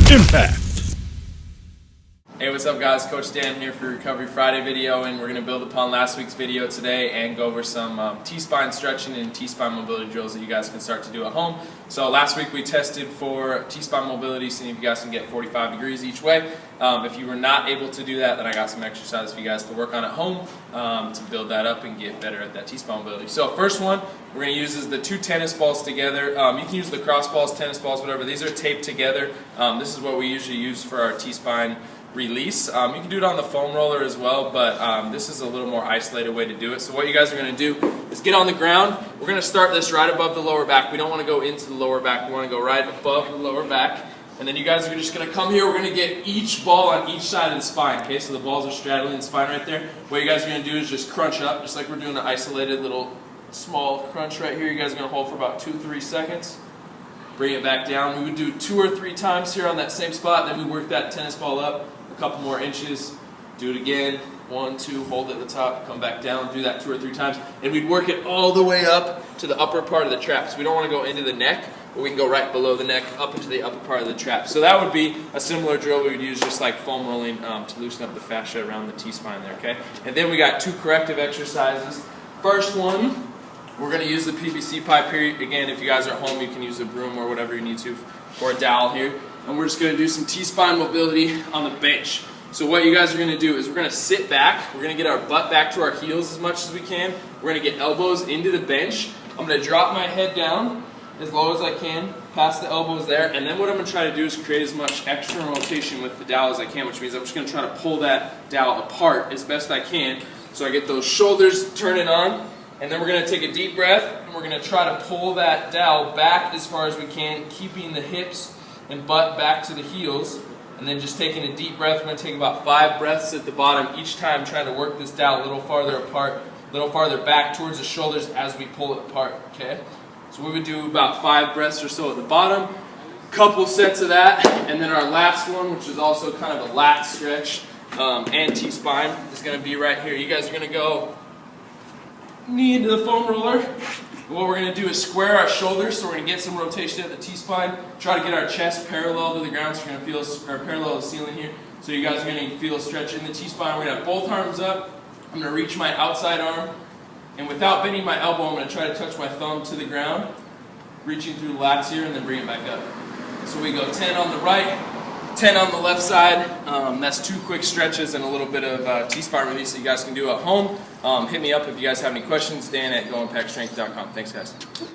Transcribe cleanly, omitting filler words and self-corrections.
Impact. Hey, what's up guys? Coach Dan here for Recovery Friday video, and we're going to build upon last week's video today and go over some T-spine stretching and T-spine mobility drills that you guys can start to do at home. So last week we tested for T-spine mobility, seeing if you guys can get 45 degrees each way. If you were not able to do that, then I got some exercises for you guys to work on at home to build that up and get better at that T-spine mobility. So first one we're going to use is the two tennis balls together. You can use the cross balls, tennis balls, whatever. These are taped together. This is what we usually use for our T-spine release. You can do it on the foam roller as well, but this is a little more isolated way to do it. So what you guys are going to do is get on the ground. We're going to start this right above the lower back. We don't want to go into the lower back. We want to go right above the lower back. And then you guys are just going to come here. We're going to get each ball on each side of the spine. Okay, so the balls are straddling the spine right there. What you guys are going to do is just crunch up, just like we're doing an isolated little small crunch right here. You guys are going to hold for about 2-3 seconds. Bring it back down. We would do 2 or 3 times here on that same spot. Then we work that tennis ball up a couple more inches. Do it again. 1, 2, hold at the top, come back down, do that 2 or 3 times. And we'd work it all the way up to the upper part of the trap. So we don't want to go into the neck, but we can go right below the neck up into the upper part of the trap. So that would be a similar drill we would use, just like foam rolling to loosen up the fascia around the T-spine there, okay? And then we got 2 corrective exercises. First one, we're going to use the PVC pipe here. Again, if you guys are at home, you can use a broom or whatever you need to, or a dowel here. And we're just going to do some T-spine mobility on the bench. So what you guys are going to do is we're going to sit back. We're going to get our butt back to our heels as much as we can. We're going to get elbows into the bench. I'm going to drop my head down as low as I can, past the elbows there. And then what I'm going to try to do is create as much external rotation with the dowel as I can, which means I'm just going to try to pull that dowel apart as best I can. So I get those shoulders turning on. And then we're going to take a deep breath, and we're going to try to pull that dowel back as far as we can, keeping the hips and butt back to the heels. And then just taking a deep breath. We're going to take about 5 breaths at the bottom each time, trying to work this dowel a little farther apart, a little farther back towards the shoulders as we pull it apart, okay? So we would do about 5 breaths or so at the bottom, couple sets of that, and then our last one, which is also kind of a lat stretch and T-spine, is going to be right here. You guys are going to go knee into the foam roller. What we're going to do is square our shoulders, so we're going to get some rotation at the T-spine, try to get our chest parallel to the ground, so we're going to feel, or parallel to the ceiling here. So you guys are going to feel a stretch in the T-spine. We're going to have both arms up. I'm going to reach my outside arm, and without bending my elbow, I'm going to try to touch my thumb to the ground, reaching through the lats here, and then bring it back up. So we go 10 on the right, 10 on the left side. That's 2 quick stretches and a little bit of T-spine release that you guys can do at home. Hit me up if you guys have any questions. Dan at goimpactstrength.com. Thanks, guys.